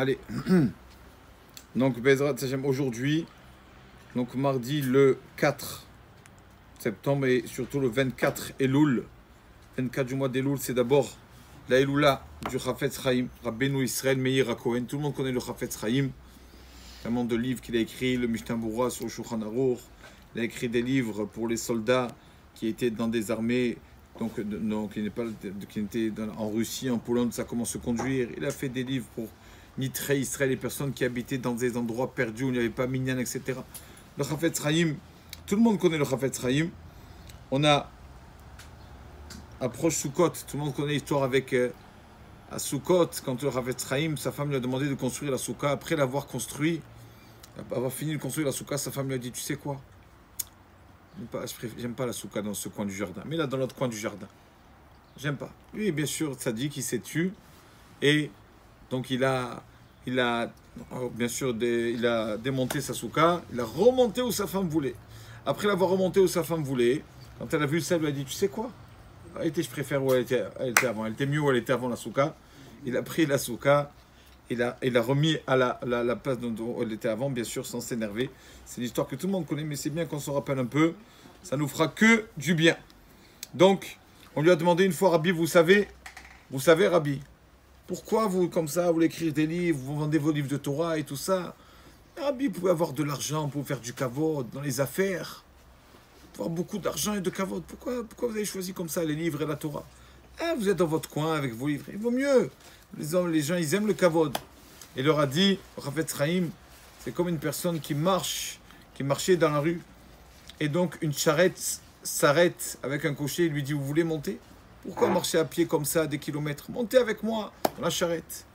Allez. Donc, Bezrat Hashem, aujourd'hui, donc mardi le 4 septembre et surtout le 24 Elul. 24 du mois d'Elul, c'est d'abord la Eloula du Chafetz Chaim, Rabbeinu Israël Meir HaKohen. Tout le monde connaît le Chafetz Chaim, tellement de livres qu'il a écrit, le Mishnah Berurah sur le Shulchan Aruch. Il a écrit des livres pour les soldats qui étaient dans des armées, donc qui n'étaient en Russie, en Pologne, ça comment se conduire. Il a fait des livres pour Nitré Israël, les personnes qui habitaient dans des endroits perdus où il n'y avait pas minyan, etc. Le Chafetz Chaim, tout le monde connaît le Chafetz Chaim. On a approche Sukkot, tout le monde connaît l'histoire avec à Sukkot, quand le Chafetz Chaim, sa femme lui a demandé de construire la soukha. Après l'avoir construit, avoir fini de construire la soukha, sa femme lui a dit, tu sais quoi, j'aime pas la soukha dans ce coin du jardin, mais là dans l'autre coin du jardin, j'aime pas. Lui, bien sûr, ça dit qu'il s'est tué, et donc il a bien sûr il a démonté sa soukha, il a remonté où sa femme voulait. Après l'avoir remonté où sa femme voulait, quand elle a vu ça, elle lui a dit, tu sais quoi, je préfère où elle était avant. Elle était mieux où elle était avant la soukha. Il a pris la soukha, il l'a remis à la place où elle était avant, bien sûr, sans s'énerver. C'est l'histoire que tout le monde connaît, mais c'est bien qu'on se rappelle un peu. Ça nous fera que du bien. Donc, on lui a demandé une fois, Rabbi, vous savez, Rabbi, pourquoi vous, comme ça, vous voulez écrire des livres, vous vendez vos livres de Torah et tout ça? Rabbi, vous pouvez avoir de l'argent, vous pouvez faire du kavod dans les affaires. Avoir beaucoup d'argent et de kavod. Pourquoi vous avez choisi comme ça les livres et la Torah? Vous êtes dans votre coin avec vos livres. Il vaut mieux. Les gens, ils aiment le kavod. Il leur a dit, Chafetz Chaim, c'est comme une personne qui marchait dans la rue. Et donc, une charrette s'arrête avec un cocher et lui dit, vous voulez monter? Pourquoi marcher à pied comme ça, des kilomètres? Montez avec moi dans la charrette.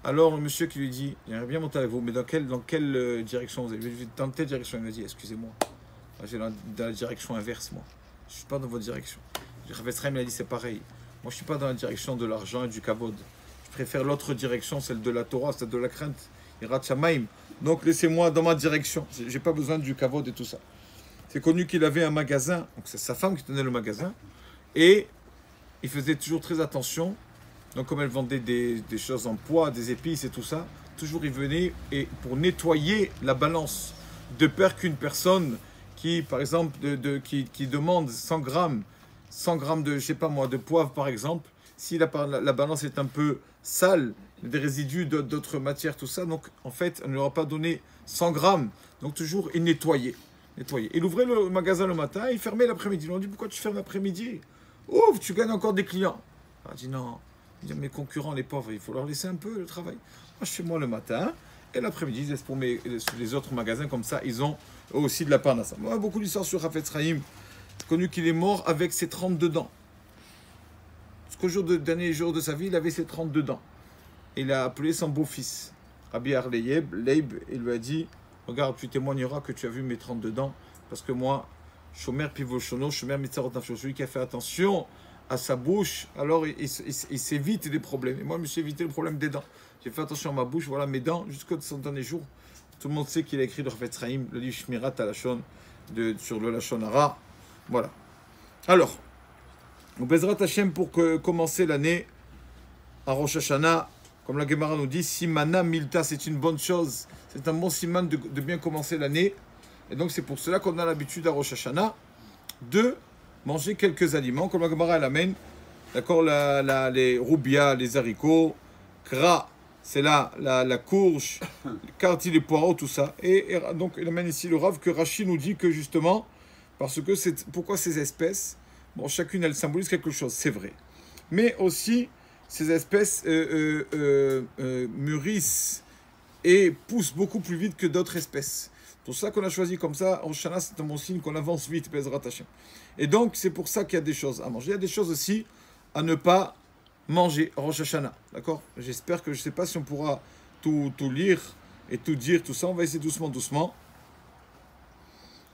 Alors, le monsieur qui lui dit, j'aimerais bien monter avec vous, mais dans quelle direction vous avez? Dans telle direction. Il m'a dit, excusez-moi. J'ai dans la direction inverse, moi. Je ne suis pas dans votre direction. Chafetz Chaim a dit, c'est pareil. Moi, je ne suis pas dans la direction de l'argent et du kavod. Je préfère l'autre direction, celle de la Torah, celle de la crainte. Yirat Shamayim. Donc, laissez-moi dans ma direction. Je n'ai pas besoin du kavod et tout ça. C'est connu qu'il avait un magasin. Donc, c'est sa femme qui tenait le magasin. Et il faisait toujours très attention. Donc, comme elle vendait des choses en poids, des épices et tout ça, toujours il venait et pour nettoyer la balance. De peur qu'une personne qui, par exemple, qui demande 100 grammes de, je sais pas moi, de poivre, par exemple, si la balance est un peu sale, des résidus d'autres matières, tout ça, donc, en fait, on ne leur a pas donné 100 grammes. Donc, toujours, il nettoyait. Il ouvrait le magasin le matin, il fermait l'après-midi. On lui dit, pourquoi tu fermes l'après-midi? Ouvre, tu gagnes encore des clients. Il a dit, non, mes concurrents, les pauvres, il faut leur laisser un peu le travail. Moi, je fais moi le matin, et l'après-midi, je laisse pour les autres magasins, comme ça, ils ont aussi de la parnassa. Moi, beaucoup d'histoires sur Chafetz Chaim. C'est connu qu'il est mort avec ses 32 dents. Jusqu'au dernier jour de sa vie, il avait ses 32 dents. Il a appelé son beau-fils, Rabbi Arleib, il lui a dit, regarde, tu témoigneras que tu as vu mes 32 dents, parce que moi, Shomer Pivoshono, Shomer Mitzarot Nafsho, celui qui a fait attention à sa bouche, alors il s'évite des problèmes. Et moi, je me suis évité le problème des dents. J'ai fait attention à ma bouche, voilà mes dents, jusqu'au dernier jour. Tout le monde sait qu'il a écrit le Chafetz Chaim, le livre Shmirat HaLashon, sur le Lashon Hara. Voilà. Alors, au Bezrat Hashem, pour commencer l'année, à Rosh Hashanah, comme la Gemara nous dit, Simana Milta, c'est une bonne chose. C'est un bon siman de bien commencer l'année. Et donc, c'est pour cela qu'on a l'habitude à Rosh Hashanah de manger quelques aliments, comme la Gemara elle amène. D'accord, les roubia, les haricots, kra, c'est là la courge, carti, les poireaux, tout ça. Et donc, il amène ici le Rav que Rashi nous dit que justement, parce que pourquoi ces espèces, bon, chacune elle symbolise quelque chose, c'est vrai. Mais aussi, ces espèces mûrissent et poussent beaucoup plus vite que d'autres espèces. C'est pour ça qu'on a choisi comme ça. Rosh Hashanah, c'est un bon signe qu'on avance vite, Bezrat Hashem. Et donc, c'est pour ça qu'il y a des choses à manger. Il y a des choses aussi à ne pas manger Rosh Hashanah. D'accord? J'espère que je ne sais pas si on pourra tout lire et tout dire, tout ça. On va essayer doucement.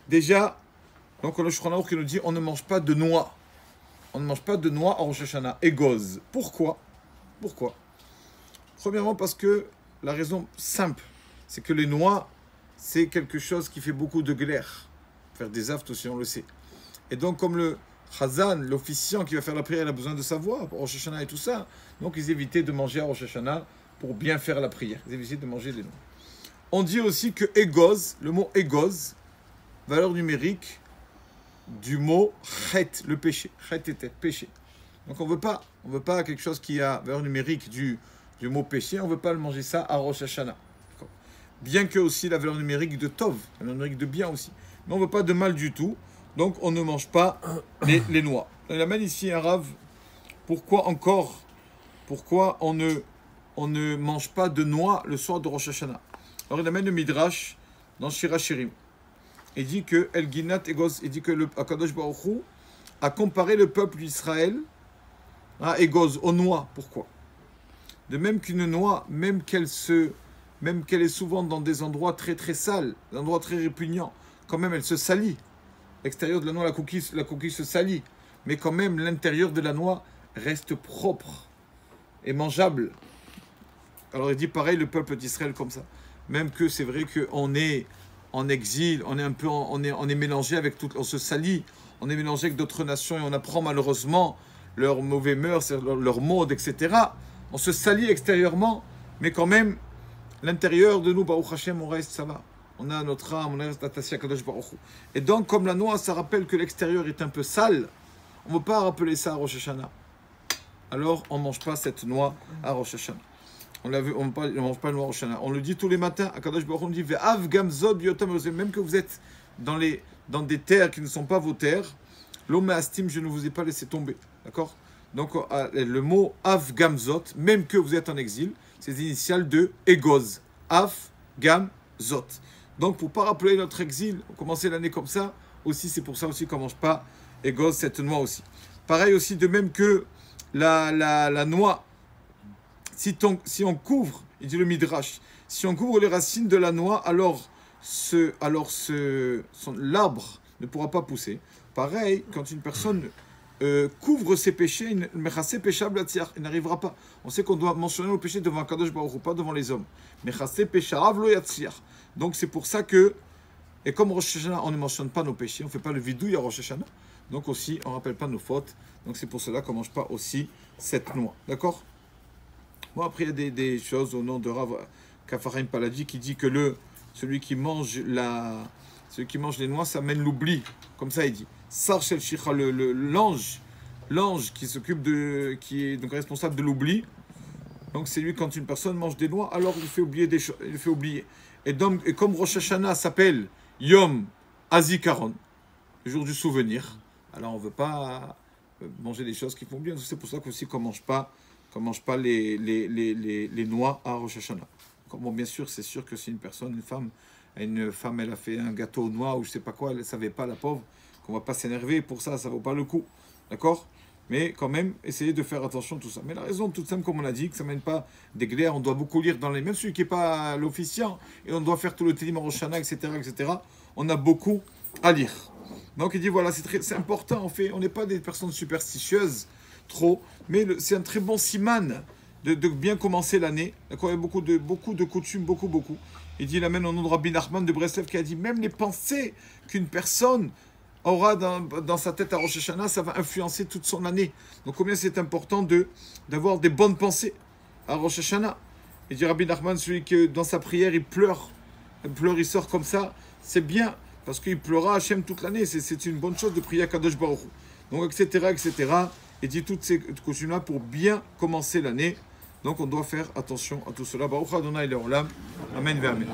Déjà, donc on a le Shulchan Aruch qui nous dit on ne mange pas de noix. On ne mange pas de noix en Rosh Hashanah. Égoz. Pourquoi? Premièrement, parce que la raison simple, c'est que les noix, c'est quelque chose qui fait beaucoup de glaire. Faire des aftes aussi, on le sait. Et donc, comme le Chazan, l'officiant qui va faire la prière, il a besoin de savoir, pour Rosh Hashanah et tout ça. Donc, ils évitaient de manger à Rosh Hashanah pour bien faire la prière. C'est difficile de manger des noix. On dit aussi que égoz, le mot égoz, valeur numérique du mot chet, le péché. Chet était péché. Donc on veut pas quelque chose qui a valeur numérique du mot péché, on veut pas le manger ça à Rosh Hashanah. Bien que aussi la valeur numérique de tov, la valeur numérique de bien aussi. Mais on veut pas de mal du tout, donc on ne mange pas les noix. Il amène ici un rave, pourquoi on ne mange pas de noix le soir de Rosh Hashanah. Alors il amène le Midrash dans Shir HaShirim. Il dit que El Ginat Egoz, il dit que le Akadosh Baruch Hu a comparé le peuple d'Israël à Egoz, aux noix. Pourquoi? De même qu'une noix, même qu'elle est souvent dans des endroits très très sales, des endroits très répugnants, quand même elle se salit. L'extérieur de la noix, la coquille se salit, mais quand même l'intérieur de la noix reste propre et mangeable. Alors il dit pareil le peuple d'Israël comme ça. Même que c'est vrai qu'on est en exil, on est mélangé avec tout, on se salit, on est mélangé avec d'autres nations et on apprend malheureusement leurs mauvais mœurs, leur mode, etc. On se salit extérieurement, mais quand même l'intérieur de nous, Baruch Hashem, on reste, ça va. On a notre âme, on reste attaché à Kadosh Baruch Hu. Et donc, comme la noix, ça rappelle que l'extérieur est un peu sale, on ne veut pas rappeler ça à Rosh Hashanah. Alors, on ne mange pas cette noix à Rosh Hashanah. On ne mange pas le noix à Rosh Hashanah. On le dit tous les matins, à Kadosh Baruch Hu, on dit Ve'av gamzod yotam, même que vous êtes dans des terres qui ne sont pas vos terres, l'homme astim, je ne vous ai pas laissé tomber. D'accord? Donc, le mot Av gamzot, même que vous êtes en exil, c'est l'initiale de Egoz. Av gamzot. Donc, pour ne pas rappeler notre exil, on commencer l'année comme ça, aussi, c'est pour ça aussi qu'on ne mange pas Egoz, cette noix aussi. Pareil aussi, de même que la noix, si on couvre, il dit le Midrash, si on couvre les racines de la noix, alors l'arbre ne pourra pas pousser. Pareil, quand une personne couvre ses péchés, il n'arrivera pas. On sait qu'on doit mentionner nos péchés devant Kadosh Baruch Hu, pas devant les hommes. Donc c'est pour ça que, et comme Rosh Hashanah, on ne mentionne pas nos péchés, on ne fait pas le vidouille à Rosh Hashanah, donc aussi on ne rappelle pas nos fautes, donc c'est pour cela qu'on ne mange pas aussi cette noix. D'accord? Bon, après il y a des choses au nom de Rav Kafarim Paladi qui dit que celui qui mange les noix, ça mène l'oubli, comme ça il dit. Sar Shel Shicha, l'ange qui qui est donc responsable de l'oubli. Donc c'est lui, quand une personne mange des noix, alors il fait oublier des choses, il fait oublier. Et comme Rosh Hashanah s'appelle Yom Hazikaron, le jour du souvenir, alors on ne veut pas manger des choses qui font bien. C'est pour ça qu'aussi qu'on mange pas les noix à Rosh Hashanah. Bon, bien sûr, c'est sûr que si une femme, elle a fait un gâteau aux noix ou je sais pas quoi, elle ne savait pas, la pauvre, qu'on va pas s'énerver pour ça, ça vaut pas le coup, d'accord? Mais quand même, essayez de faire attention à tout ça. Mais la raison toute simple, comme on a dit, que ça ne mène pas des glaires, on doit beaucoup lire dans même celui qui n'est pas l'officiant, et on doit faire tout le Télim Rosh Hashanah, etc. On a beaucoup à lire. Donc il dit, voilà, c'est important, on n'est pas des personnes superstitieuses, trop, mais c'est un très bon siman de bien commencer l'année. D'accord, il y a beaucoup de coutumes, beaucoup. Il dit, il amène au nom de Rabbi Nachman de Breslev qui a dit, même les pensées qu'une personne aura dans sa tête à Rosh Hashanah, ça va influencer toute son année. Donc combien c'est important d'avoir des bonnes pensées à Rosh Hashanah. Il dit Rabbi Nachman, celui qui dans sa prière il pleure, il sort comme ça, c'est bien, parce qu'il pleura Hachem toute l'année, c'est une bonne chose de prier à Kadosh Baruch Hu. Donc etc. Il dit toutes ces coutumes-là pour bien commencer l'année. Donc on doit faire attention à tout cela. Baruch Adonai Leolam. Amen. Amen.